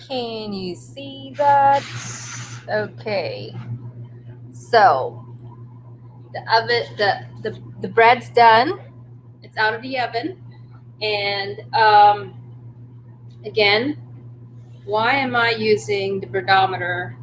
Can you see that? Okay. So the oven, the bread's done. It's out of the oven, and again, why am I using the breadometer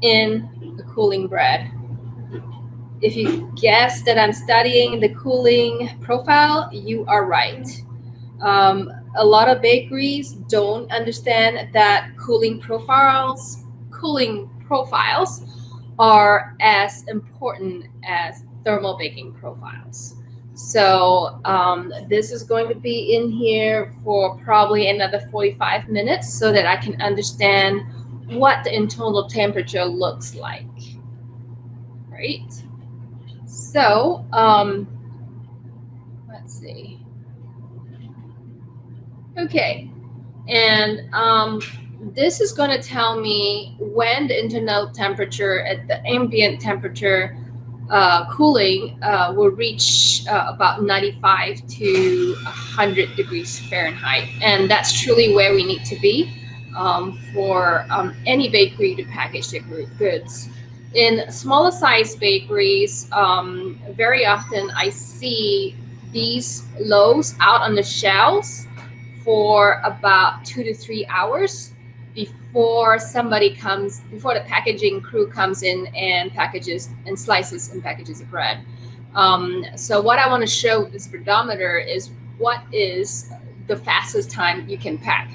in the cooling bread? If you guess that I'm studying the cooling profile, you are right. A lot of bakeries don't understand that cooling profiles are as important as thermal baking profiles. So this is going to be in here for probably another 45 minutes so that I can understand what the internal temperature looks like. Right? So let's see. Okay, and this is going to tell me when the internal temperature at the ambient temperature cooling will reach about 95 to 100 degrees Fahrenheit. And that's truly where we need to be for any bakery to package their goods. In smaller size bakeries, very often I see these loaves out on the shelves for about 2 to 3 hours before before the packaging crew comes in and packages and slices and packages the bread. So what I want to show with this pedometer is what is the fastest time you can pack.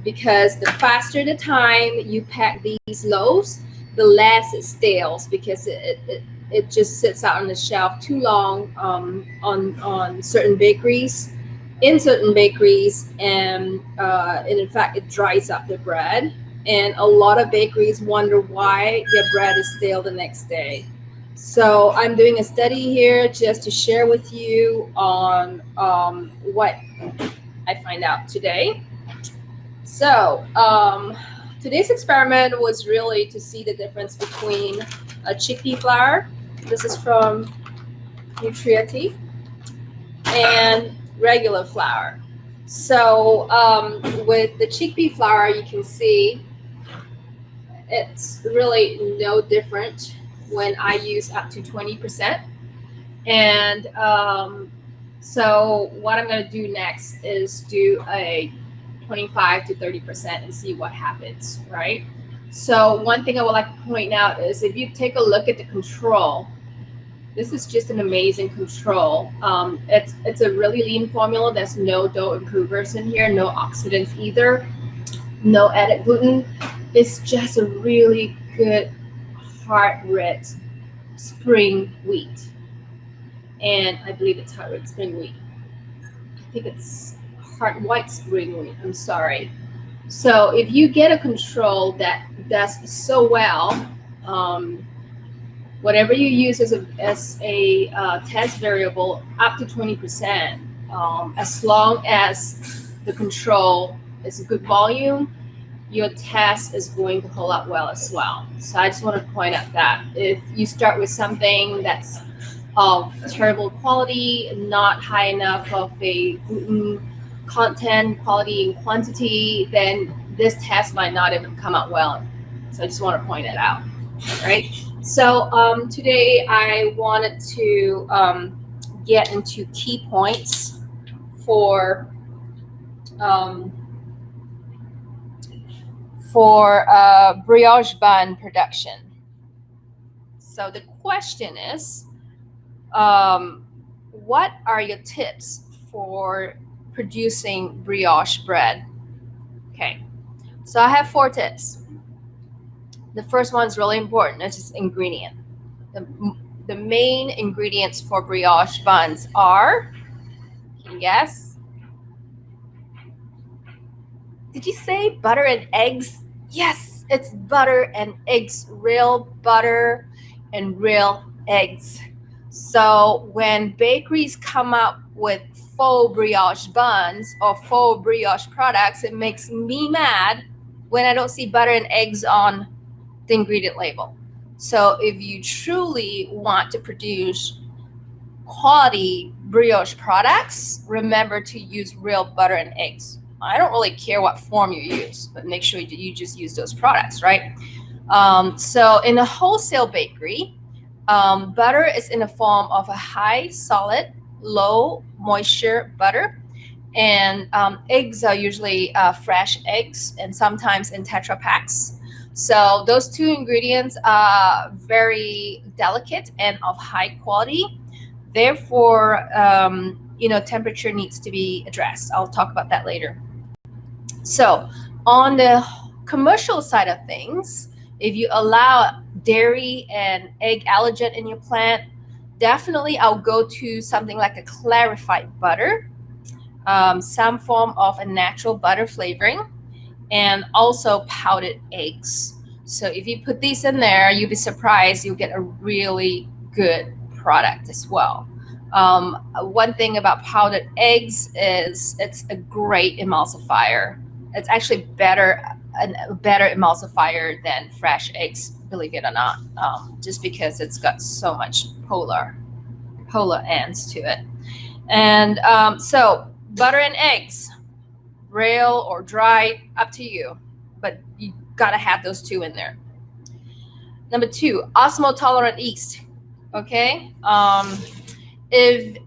Because the faster the time you pack these loaves, the less it stales, because it just sits out on the shelf too long on certain bakeries in certain bakeries, and in fact it dries up the bread, and a lot of bakeries wonder why their bread is stale the next day. So I'm doing a study here just to share with you on what I find out today. So today's experiment was really to see the difference between a chickpea flour, this is from Nutriati, and regular flour. So with the chickpea flour, you can see it's really no different when I use up to 20%. And so what I'm going to do next is do a 25 to 30% and see what happens, right? So one thing I would like to point out is if you take a look at the control, this is just an amazing control. It's a really lean formula. There's no dough improvers in here, no oxidants either, no added gluten. It's just a really good hard red spring wheat. And I believe it's hard red spring wheat. I think it's hard white spring wheat. I'm sorry. So if you get a control that does so well, whatever you use as a test variable, up to 20%, as long as the control is a good volume, your test is going to hold up well as well. So I just want to point out that if you start with something that's of terrible quality, not high enough of a gluten content, quality, and quantity, then this test might not even come out well. So I just want to point it out, right? So today I wanted to get into key points for brioche bun production. So the question is, what are your tips for producing brioche bread? Okay, so I have 4 tips. The first one is really important. It's just ingredient. The main ingredients for brioche buns are, can you guess? Did you say butter and eggs? Yes, it's butter and eggs, real butter and real eggs. So when bakeries come up with faux brioche buns or faux brioche products, it makes me mad when I don't see butter and eggs on the ingredient label. So if you truly want to produce quality brioche products, remember to use real butter and eggs I don't really care what form you use, but make sure you just use those products, right? So in a wholesale bakery, butter is in the form of a high solid, low moisture butter. And eggs are usually fresh eggs and sometimes in Tetra packs. So those two ingredients are very delicate and of high quality. Therefore, temperature needs to be addressed. I'll talk about that later. So on the commercial side of things, if you allow dairy and egg allergen in your plant, definitely I'll go to something like a clarified butter, some form of a natural butter flavoring, and also powdered eggs. So if you put these in there, you'll be surprised you'll get a really good product as well. One thing about powdered eggs is it's a great emulsifier. It's actually a better emulsifier than fresh eggs, believe it or not, just because it's got so much polar ends to it. And so butter and eggs, real or dry, up to you, but you gotta have those two in there. Number 2, osmotolerant yeast. Okay, if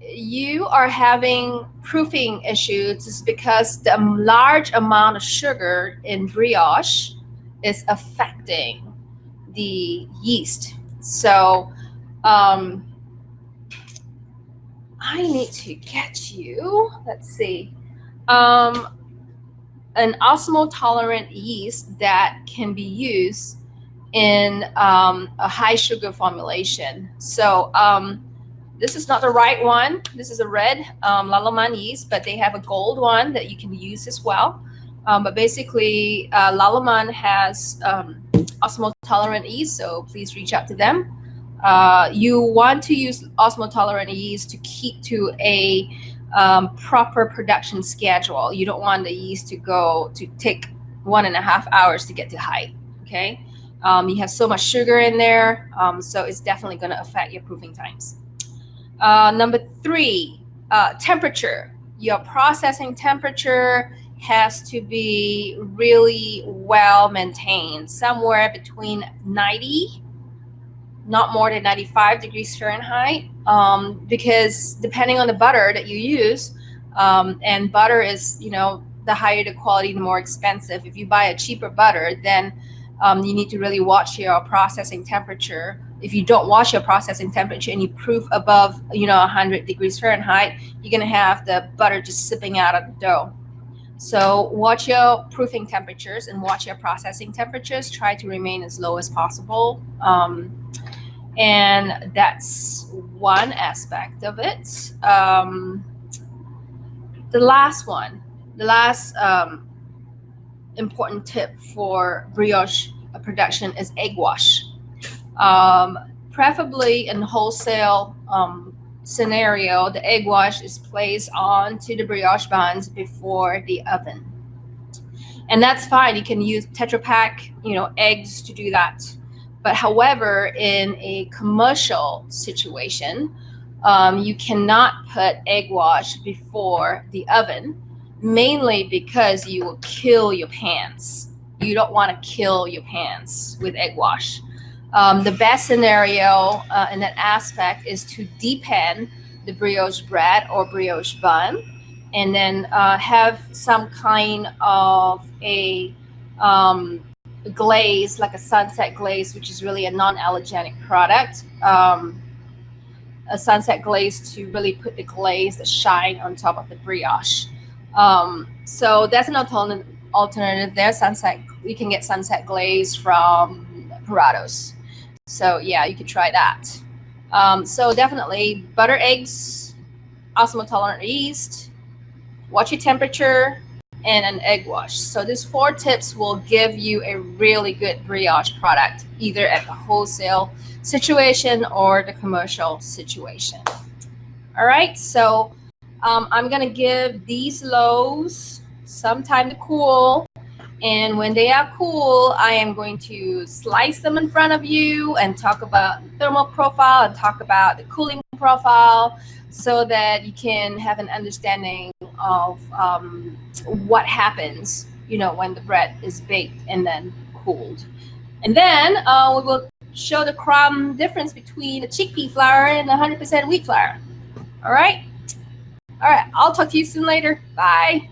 you are having proofing issues, it's because the large amount of sugar in brioche is affecting the yeast. So I need to get you, let's see, an osmotolerant yeast that can be used in a high sugar formulation. So this is not the right one. This is a red Lalaman yeast, but they have a gold one that you can use as well. But basically, Lalaman has osmotolerant yeast, so please reach out to them. You want to use osmotolerant yeast to keep to a proper production schedule. You don't want the yeast to take 1.5 hours to get to height. Okay, you have so much sugar in there, so it's definitely going to affect your proofing times. Number 3, temperature. Your processing temperature has to be really well maintained, somewhere between 90, not more than 95 degrees Fahrenheit, because depending on the butter that you use, and butter is, the higher the quality, the more expensive. If you buy a cheaper butter, then you need to really watch your processing temperature. If you don't watch your processing temperature and you proof above, 100 degrees Fahrenheit, you're going to have the butter just sipping out of the dough. So watch your proofing temperatures and watch your processing temperatures. Try to remain as low as possible. And that's one aspect of it. The last important tip for brioche production is egg wash. Preferably in wholesale scenario, the egg wash is placed onto the brioche buns before the oven. And that's fine. You can use Tetra Pak, eggs to do that. But however, in a commercial situation, you cannot put egg wash before the oven, mainly because you will kill your pans. You don't want to kill your pans with egg wash. The best scenario in that aspect is to depan the brioche bread or brioche bun, and then have some kind of a glaze, like a sunset glaze, which is really a non-allergenic product. A sunset glaze to really put the glaze, the shine on top of the brioche. So that's an alternative there. You can get sunset glaze from Parados. So yeah, you could try that. So definitely butter, eggs, osmotolerant yeast, watch your temperature, and an egg wash. So these 4 tips will give you a really good brioche product, either at the wholesale situation or the commercial situation. All right, so I'm gonna give these loaves some time to cool. And when they are cool, I am going to slice them in front of you and talk about the thermal profile and talk about the cooling profile, so that you can have an understanding of what happens, when the bread is baked and then cooled. And then we will show the crumb difference between the chickpea flour and the 100% wheat flour. All right. I'll talk to you soon later. Bye.